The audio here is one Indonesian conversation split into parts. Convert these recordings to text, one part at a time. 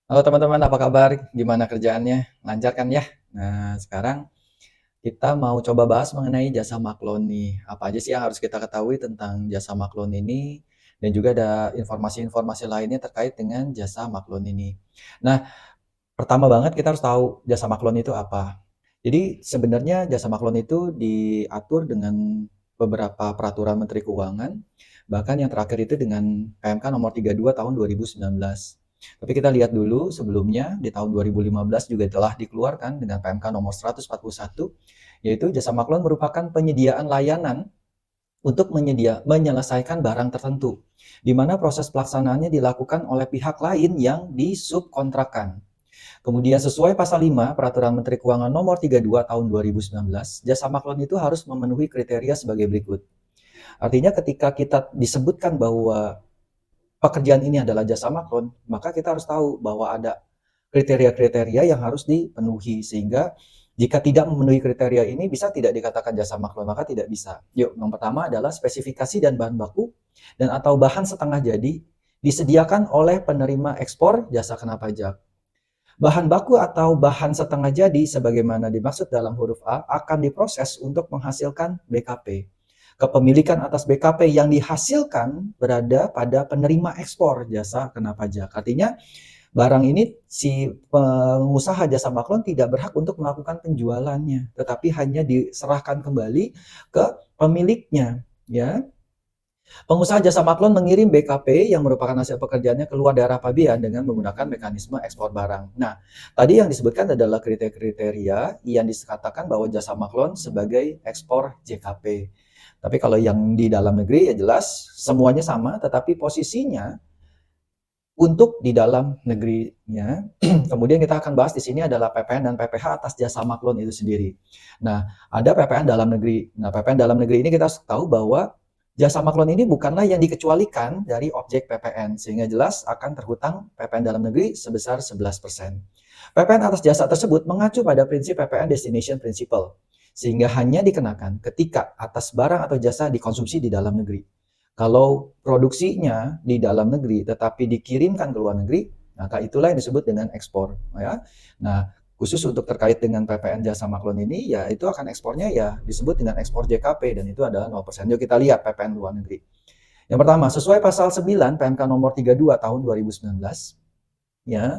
Halo teman-teman, apa kabar? Gimana kerjaannya? Lancar kan ya? Nah, sekarang kita mau coba bahas mengenai jasa maklon nih. Apa aja sih yang harus kita ketahui tentang jasa maklon ini? Dan juga ada informasi-informasi lainnya terkait dengan jasa maklon ini. Nah, pertama banget kita harus tahu jasa maklon itu apa. Jadi sebenarnya jasa maklon itu diatur dengan beberapa peraturan Menteri Keuangan, bahkan yang terakhir itu dengan PMK nomor 32 tahun 2019. Tapi kita lihat dulu sebelumnya di tahun 2015 juga telah dikeluarkan dengan PMK nomor 141, yaitu jasa maklon merupakan penyediaan layanan untuk menyelesaikan barang tertentu, di mana proses pelaksanaannya dilakukan oleh pihak lain yang disubkontrakkan. Kemudian sesuai pasal 5 Peraturan Menteri Keuangan Nomor 32 Tahun 2019, jasa maklon itu harus memenuhi kriteria sebagai berikut. Artinya ketika kita disebutkan bahwa pekerjaan ini adalah jasa maklon, maka kita harus tahu bahwa ada kriteria-kriteria yang harus dipenuhi, sehingga jika tidak memenuhi kriteria ini bisa tidak dikatakan jasa maklon, maka tidak bisa. Yuk, yang pertama adalah spesifikasi dan bahan baku dan atau bahan setengah jadi disediakan oleh penerima ekspor jasa kena pajak. Bahan baku atau bahan setengah jadi sebagaimana dimaksud dalam huruf A akan diproses untuk menghasilkan BKP. Kepemilikan atas BKP yang dihasilkan berada pada penerima ekspor jasa kena pajak. Artinya barang ini si pengusaha jasa maklon tidak berhak untuk melakukan penjualannya, tetapi hanya diserahkan kembali ke pemiliknya, ya. Pengusaha jasa maklon mengirim BKP yang merupakan hasil pekerjaannya keluar daerah pabean dengan menggunakan mekanisme ekspor barang. Nah, tadi yang disebutkan adalah kriteria-kriteria yang dikatakan bahwa jasa maklon sebagai ekspor JKP. Tapi kalau yang di dalam negeri ya jelas semuanya sama, tetapi posisinya untuk di dalam negerinya. Kemudian kita akan bahas di sini adalah PPN dan PPh atas jasa maklon itu sendiri. Nah, ada PPN dalam negeri. Nah, PPN dalam negeri ini kita tahu bahwa jasa maklon ini bukanlah yang dikecualikan dari objek PPN, sehingga jelas akan terhutang PPN dalam negeri sebesar 11%. PPN atas jasa tersebut mengacu pada prinsip PPN Destination Principle, sehingga hanya dikenakan ketika atas barang atau jasa dikonsumsi di dalam negeri. Kalau produksinya di dalam negeri tetapi dikirimkan ke luar negeri, maka itulah yang disebut dengan ekspor, ya. Nah, khusus untuk terkait dengan PPN jasa maklon ini, ya itu akan ekspornya ya disebut dengan ekspor JKP dan itu adalah 0%. Yuk kita lihat PPN luar negeri. Yang pertama, sesuai pasal 9 PMK nomor 32 tahun 2019, ya,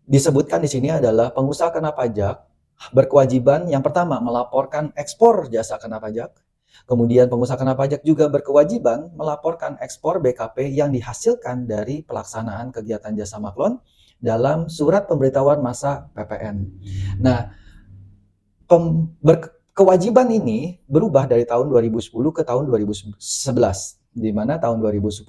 disebutkan di sini adalah pengusaha kena pajak berkewajiban yang pertama melaporkan ekspor jasa kena pajak. Kemudian pengusaha kena pajak juga berkewajiban melaporkan ekspor BKP yang dihasilkan dari pelaksanaan kegiatan jasa maklon dalam surat pemberitahuan masa PPN. Nah, kewajiban ini berubah dari tahun 2010 ke tahun 2011, di mana tahun 2010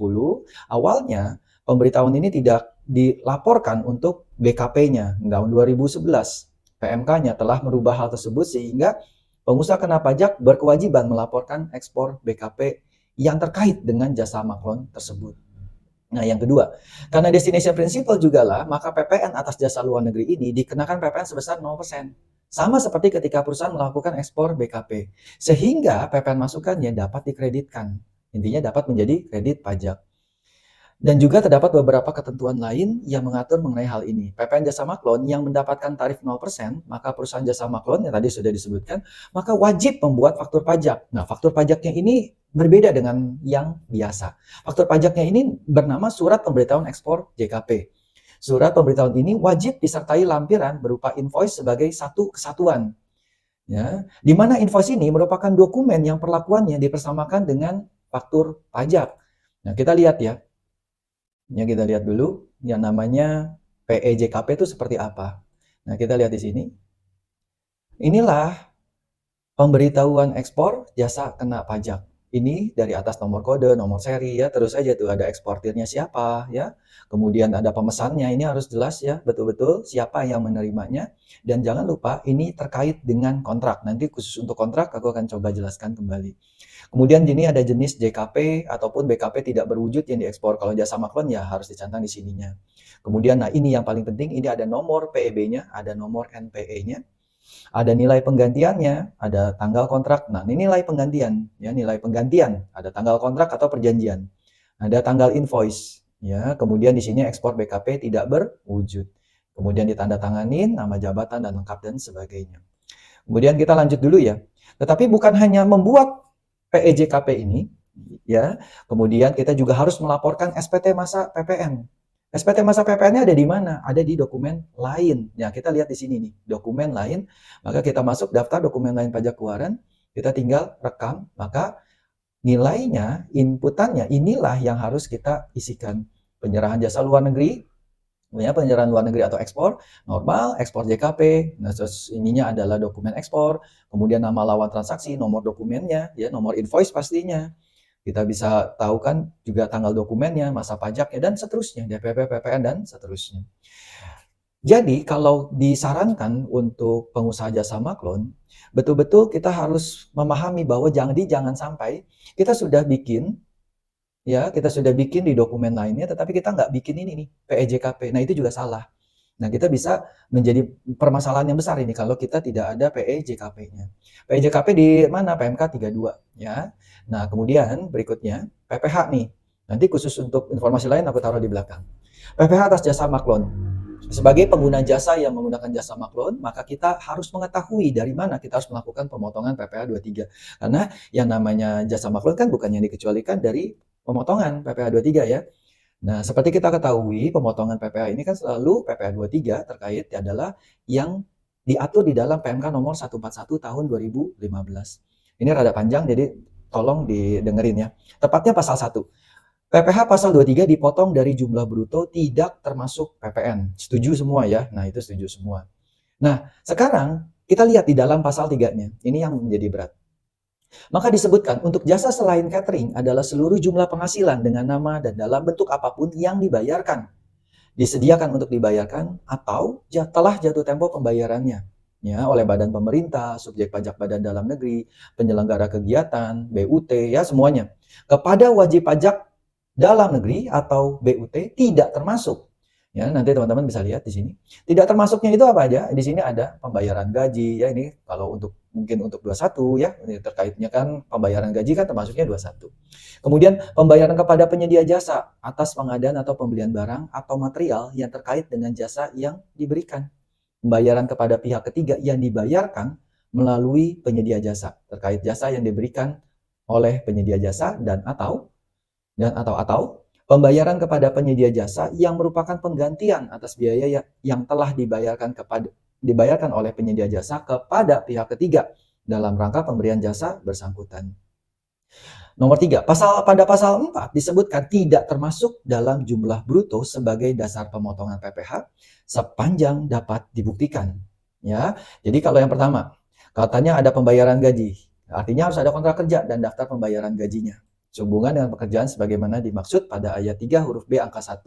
awalnya pemberitahuan ini tidak dilaporkan untuk BKP-nya. Tahun 2011 PMK-nya telah merubah hal tersebut sehingga pengusaha kena pajak berkewajiban melaporkan ekspor BKP yang terkait dengan jasa maklon tersebut. Nah, yang kedua, karena destination principle juga lah, maka PPN atas jasa luar negeri ini dikenakan PPN sebesar 0%. Sama seperti ketika perusahaan melakukan ekspor BKP. Sehingga PPN masukannya dapat dikreditkan. Intinya dapat menjadi kredit pajak. Dan juga terdapat beberapa ketentuan lain yang mengatur mengenai hal ini. PPN jasa maklon yang mendapatkan tarif 0%, maka perusahaan jasa maklon yang tadi sudah disebutkan, maka wajib membuat faktur pajak. Nah, faktur pajaknya ini berbeda dengan yang biasa. Faktur pajaknya ini bernama Surat Pemberitahuan Ekspor JKP. Surat pemberitahuan ini wajib disertai lampiran berupa invoice sebagai satu kesatuan. Ya, di mana invoice ini merupakan dokumen yang perlakuannya dipersamakan dengan faktur pajak. Nah, kita lihat ya. Ya, kita lihat dulu yang namanya PEJKP itu seperti apa. Nah, kita lihat di sini. Inilah pemberitahuan ekspor jasa kena pajak. Ini dari atas nomor kode, nomor seri ya, terus aja tuh ada eksportirnya siapa ya. Kemudian ada pemesannya, ini harus jelas ya, betul-betul siapa yang menerimanya. Dan jangan lupa ini terkait dengan kontrak. Nanti khusus untuk kontrak aku akan coba jelaskan kembali. Kemudian ini ada jenis JKP ataupun BKP tidak berwujud yang diekspor. Kalau jasa maklon ya harus dicantang di sininya. Kemudian nah ini yang paling penting, ini ada nomor PEB-nya, ada nomor NPE-nya. Ada nilai penggantiannya, ada tanggal kontrak. Nah, ini nilai penggantian, ya, nilai penggantian, ada tanggal kontrak atau perjanjian. Ada tanggal invoice, Ya, kemudian di sini ekspor BKP tidak berwujud. Kemudian ditandatanganin nama jabatan dan lengkap dan sebagainya. Kemudian kita lanjut dulu ya. Tetapi bukan hanya membuat PEJKP ini, ya. Kemudian kita juga harus melaporkan SPT masa PPN. SPT masa PPN-nya ada di mana? Ada di dokumen lain. Ya, kita lihat di sini nih, dokumen lain. Maka kita masuk daftar dokumen lain pajak keluaran, kita tinggal rekam, maka nilainya, inputannya inilah yang harus kita isikan. Penyerahan jasa luar negeri, ya, penyerahan luar negeri atau ekspor normal, ekspor JKP. Nah, terus ininya adalah dokumen ekspor, kemudian nama lawan transaksi, nomor dokumennya, ya, nomor invoice pastinya. Kita bisa tahu kan juga tanggal dokumennya, masa pajaknya, dan seterusnya, DPP, PPN, dan seterusnya. Jadi kalau disarankan untuk pengusaha jasa maklon, betul-betul kita harus memahami bahwa jangan sampai kita sudah bikin, ya, kita sudah bikin di dokumen lainnya, tetapi kita nggak bikin ini nih, PEJKP. Nah, itu juga salah. Nah, kita bisa menjadi permasalahan yang besar ini kalau kita tidak ada PEJKP-nya. PEJKP di mana? PMK 32, ya. Nah, kemudian berikutnya PPH nih. Nanti khusus untuk informasi lain aku taruh di belakang. PPH atas jasa maklon. Sebagai pengguna jasa yang menggunakan jasa maklon, maka kita harus mengetahui dari mana kita harus melakukan pemotongan PPh 23. Karena yang namanya jasa maklon kan bukan yang dikecualikan dari pemotongan PPh 23 ya. Nah, seperti kita ketahui, pemotongan PPh ini kan selalu PPh 23 terkait adalah yang diatur di dalam PMK nomor 141 tahun 2015. Ini rada panjang, jadi tolong didengerin ya. Tepatnya pasal 1. PPh pasal 23 dipotong dari jumlah bruto tidak termasuk PPN. Setuju semua ya? Nah, itu setuju semua. Nah, sekarang kita lihat di dalam pasal 3-nya. Ini yang menjadi berat. Maka disebutkan untuk jasa selain catering adalah seluruh jumlah penghasilan dengan nama dan dalam bentuk apapun yang dibayarkan. Disediakan untuk dibayarkan atau telah jatuh tempo pembayarannya. Ya, oleh badan pemerintah, subjek pajak badan dalam negeri, penyelenggara kegiatan, BUT, ya semuanya. Kepada wajib pajak dalam negeri atau BUT tidak termasuk. Ya, nanti teman-teman bisa lihat di sini. Tidak termasuknya itu apa aja? Di sini ada pembayaran gaji. Ya, ini kalau untuk mungkin untuk 21 ya, ini terkaitnya kan pembayaran gaji kan termasuknya 21. Kemudian pembayaran kepada penyedia jasa atas pengadaan atau pembelian barang atau material yang terkait dengan jasa yang diberikan. Pembayaran kepada pihak ketiga yang dibayarkan melalui penyedia jasa terkait jasa yang diberikan oleh penyedia jasa dan atau pembayaran kepada penyedia jasa yang merupakan penggantian atas biaya yang telah dibayarkan oleh penyedia jasa kepada pihak ketiga dalam rangka pemberian jasa bersangkutan. Nomor 3, pada pasal 4 disebutkan tidak termasuk dalam jumlah bruto sebagai dasar pemotongan PPh sepanjang dapat dibuktikan. Ya, jadi kalau yang pertama, katanya ada pembayaran gaji, artinya harus ada kontrak kerja dan daftar pembayaran gajinya. Sehubungan dengan pekerjaan sebagaimana dimaksud pada ayat 3 huruf B angka 1.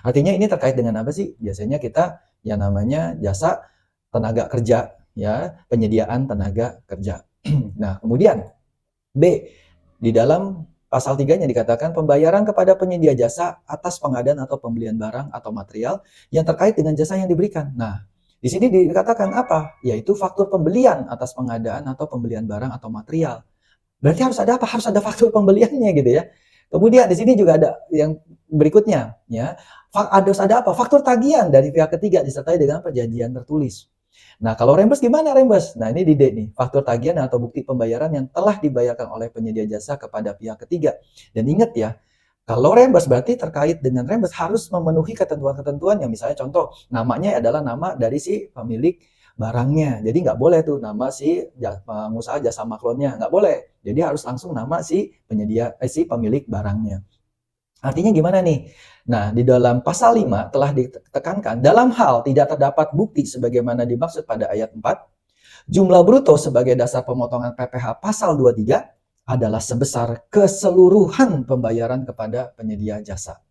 Artinya ini terkait dengan apa sih? Biasanya kita yang namanya jasa tenaga kerja, ya, penyediaan tenaga kerja. Nah, kemudian B, di dalam pasal 3-nya dikatakan pembayaran kepada penyedia jasa atas pengadaan atau pembelian barang atau material yang terkait dengan jasa yang diberikan. Nah, di sini dikatakan apa? Yaitu faktur pembelian atas pengadaan atau pembelian barang atau material. Berarti harus ada apa? Harus ada faktur pembeliannya gitu ya. Kemudian di sini juga ada yang berikutnya ya. Harus ada apa? Faktur tagihan dari pihak ketiga disertai dengan perjanjian tertulis. Nah, kalau reimburse gimana reimburse? Nah, ini di D nih, faktur tagihan atau bukti pembayaran yang telah dibayarkan oleh penyedia jasa kepada pihak ketiga. Dan ingat ya, kalau reimburse berarti terkait dengan reimburse harus memenuhi ketentuan-ketentuan yang misalnya contoh, namanya adalah nama dari si pemilik barangnya. Jadi nggak boleh tuh nama si pengusaha jasa maklonnya, nggak boleh. Jadi harus langsung nama si si pemilik barangnya. Artinya gimana nih? Nah, di dalam pasal 5 telah ditekankan dalam hal tidak terdapat bukti sebagaimana dimaksud pada ayat 4, jumlah bruto sebagai dasar pemotongan PPh pasal 23 adalah sebesar keseluruhan pembayaran kepada penyedia jasa.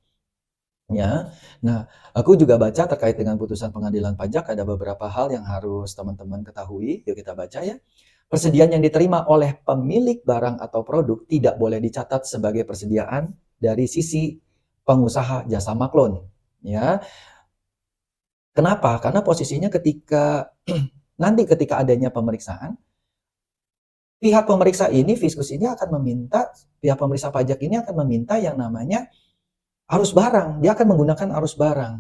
Ya. Nah, aku juga baca terkait dengan putusan pengadilan pajak ada beberapa hal yang harus teman-teman ketahui. Yuk kita baca ya. Persediaan yang diterima oleh pemilik barang atau produk tidak boleh dicatat sebagai persediaan dari sisi pengusaha jasa maklon. Ya. Kenapa? Karena posisinya ketika nanti ketika adanya pemeriksaan, pihak pemeriksa ini, Fiskus ini akan meminta, pihak pemeriksa pajak ini akan meminta yang namanya arus barang, dia akan menggunakan arus barang.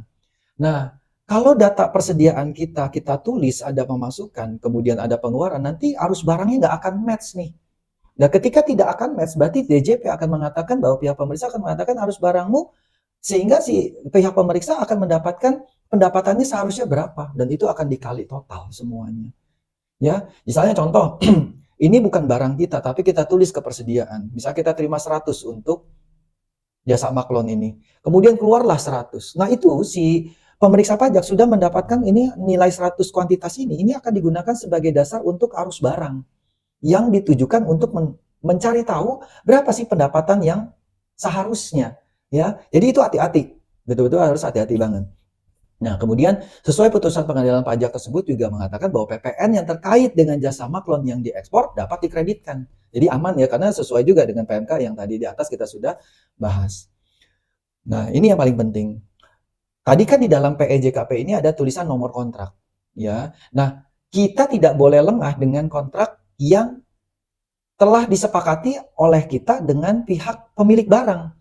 Nah, kalau data persediaan kita tulis ada pemasukan, kemudian ada pengeluaran, nanti arus barangnya nggak akan match nih. Nah, ketika tidak akan match, berarti DJP akan mengatakan bahwa pihak pemeriksa akan mengatakan arus barangmu, sehingga si pihak pemeriksa akan mendapatkan pendapatannya seharusnya berapa, dan itu akan dikali total semuanya. Ya, misalnya contoh, ini bukan barang kita, tapi kita tulis kepersediaan. Misal kita terima 100 untuk jasa maklon ini. Kemudian keluarlah 100. Nah, itu si pemeriksa pajak sudah mendapatkan ini nilai 100 kuantitas ini akan digunakan sebagai dasar untuk arus barang yang ditujukan untuk mencari tahu berapa sih pendapatan yang seharusnya, ya. Jadi itu hati-hati, betul-betul harus hati-hati banget. Nah, kemudian sesuai putusan pengadilan pajak tersebut juga mengatakan bahwa PPN yang terkait dengan jasa maklon yang diekspor dapat dikreditkan. Jadi aman ya, karena sesuai juga dengan PMK yang tadi di atas kita sudah bahas. Nah, ini yang paling penting. Tadi kan di dalam PEJKP ini ada tulisan nomor kontrak, ya. Nah, kita tidak boleh lengah dengan kontrak yang telah disepakati oleh kita dengan pihak pemilik barang.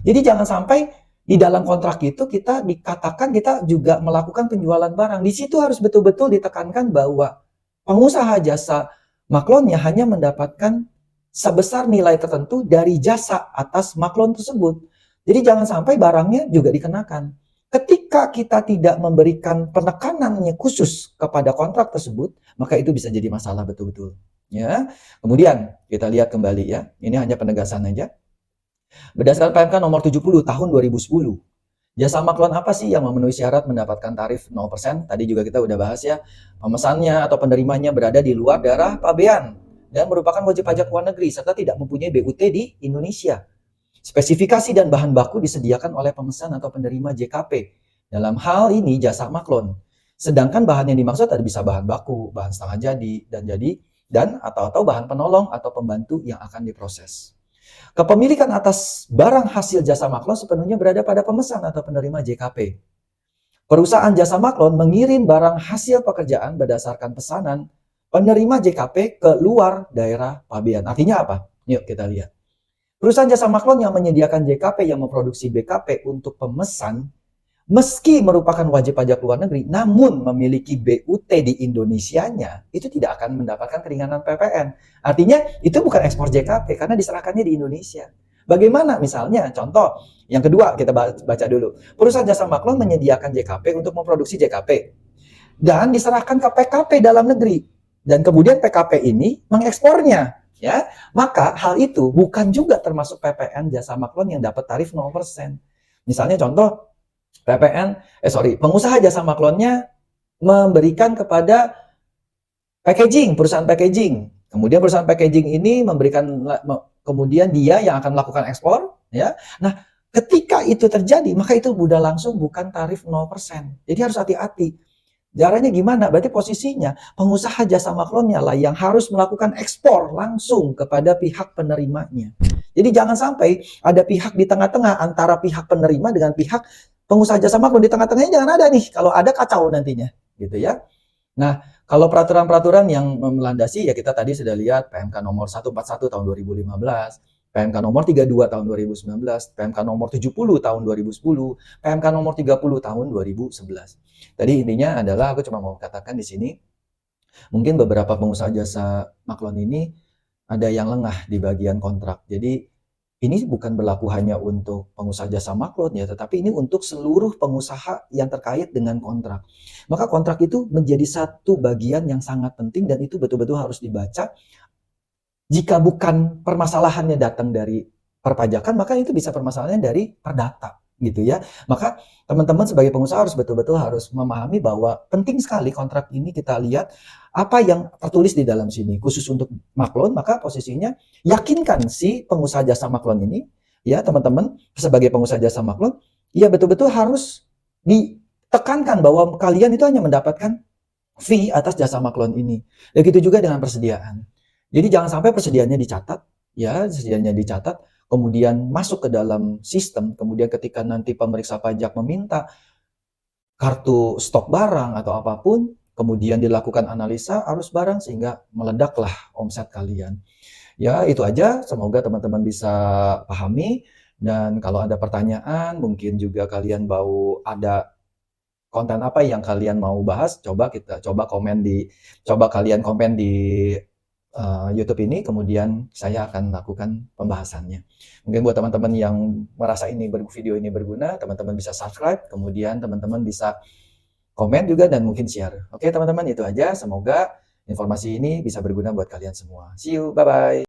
Jadi jangan sampai di dalam kontrak itu kita dikatakan kita juga melakukan penjualan barang. Di situ harus betul-betul ditekankan bahwa pengusaha jasa maklonnya hanya mendapatkan sebesar nilai tertentu dari jasa atas maklon tersebut. Jadi jangan sampai barangnya juga dikenakan. Ketika kita tidak memberikan penekanannya khusus kepada kontrak tersebut, maka itu bisa jadi masalah betul-betul. Ya, kemudian kita lihat kembali ya. Ini hanya penegasan aja. Berdasarkan PMK nomor 70 tahun 2010, jasa maklon apa sih yang memenuhi syarat mendapatkan tarif 0%? Tadi juga kita udah bahas ya. Pemesannya atau penerimanya berada di luar daerah pabean dan merupakan wajib pajak luar negeri serta tidak mempunyai BUT di Indonesia. Spesifikasi dan bahan baku disediakan oleh pemesan atau penerima JKP. Dalam hal ini jasa maklon. Sedangkan bahan yang dimaksud ada bisa bahan baku, bahan setengah jadi, dan atau bahan penolong atau pembantu yang akan diproses. Kepemilikan atas barang hasil jasa maklon sepenuhnya berada pada pemesan atau penerima JKP. Perusahaan jasa maklon mengirim barang hasil pekerjaan berdasarkan pesanan penerima JKP ke luar daerah pabean. Artinya apa? Yuk kita lihat. Perusahaan jasa maklon yang menyediakan JKP yang memproduksi BKP untuk pemesan, meski merupakan wajib pajak luar negeri, namun memiliki BUT di Indonesianya, itu tidak akan mendapatkan keringanan PPN. Artinya itu bukan ekspor JKP karena diserahkannya di Indonesia. Bagaimana misalnya? Contoh, yang kedua kita baca dulu. Perusahaan jasa maklon menyediakan JKP untuk memproduksi JKP dan diserahkan ke PKP dalam negeri. Dan kemudian PKP ini mengekspornya. Ya, maka hal itu bukan juga termasuk PPN jasa maklon yang dapat tarif 0%. Misalnya contoh, pengusaha jasa maklonnya memberikan kepada perusahaan packaging. Kemudian perusahaan packaging ini kemudian dia yang akan melakukan ekspor, ya. Nah, ketika itu terjadi, maka itu sudah langsung bukan tarif 0%. Jadi harus hati-hati. Caranya gimana? Berarti posisinya pengusaha jasa maklonnya lah yang harus melakukan ekspor langsung kepada pihak penerimanya. Jadi jangan sampai ada pihak di tengah-tengah antara pihak penerima dengan pihak pengusaha jasa maklon. Di tengah-tengahnya jangan ada nih. Kalau ada kacau nantinya, gitu ya. Nah, kalau peraturan-peraturan yang melandasi ya kita tadi sudah lihat PMK nomor 141 tahun 2015, PMK nomor 32 tahun 2019, PMK nomor 70 tahun 2010, PMK nomor 30 tahun 2011. Tadi intinya adalah aku cuma mau katakan di sini, mungkin beberapa pengusaha jasa maklon ini ada yang lengah di bagian kontrak. Jadi ini bukan berlaku hanya untuk pengusaha jasa maklon ya, tetapi ini untuk seluruh pengusaha yang terkait dengan kontrak. Maka kontrak itu menjadi satu bagian yang sangat penting dan itu betul-betul harus dibaca. Jika bukan permasalahannya datang dari perpajakan, maka itu bisa permasalahannya dari perdata, gitu ya. Maka teman-teman sebagai pengusaha harus betul-betul harus memahami bahwa penting sekali kontrak ini kita lihat apa yang tertulis di dalam sini. Khusus untuk maklon, maka posisinya yakinkan si pengusaha jasa maklon ini, ya teman-teman sebagai pengusaha jasa maklon, ya betul-betul harus ditekankan bahwa kalian itu hanya mendapatkan fee atas jasa maklon ini. Begitu juga dengan persediaan. Jadi jangan sampai persediaannya dicatat, kemudian masuk ke dalam sistem, kemudian ketika nanti pemeriksa pajak meminta kartu stok barang atau apapun, kemudian dilakukan analisa arus barang sehingga meledaklah omset kalian. Ya, itu aja. Semoga teman-teman bisa pahami Dan kalau ada pertanyaan, mungkin juga kalian mau ada konten apa yang kalian mau bahas, coba kalian komen di YouTube ini, kemudian saya akan lakukan pembahasannya. Mungkin buat teman-teman yang merasa video ini berguna, teman-teman bisa subscribe, kemudian teman-teman bisa komen juga dan mungkin share. Oke teman-teman, itu aja. Semoga informasi ini bisa berguna buat kalian semua. See you, bye-bye.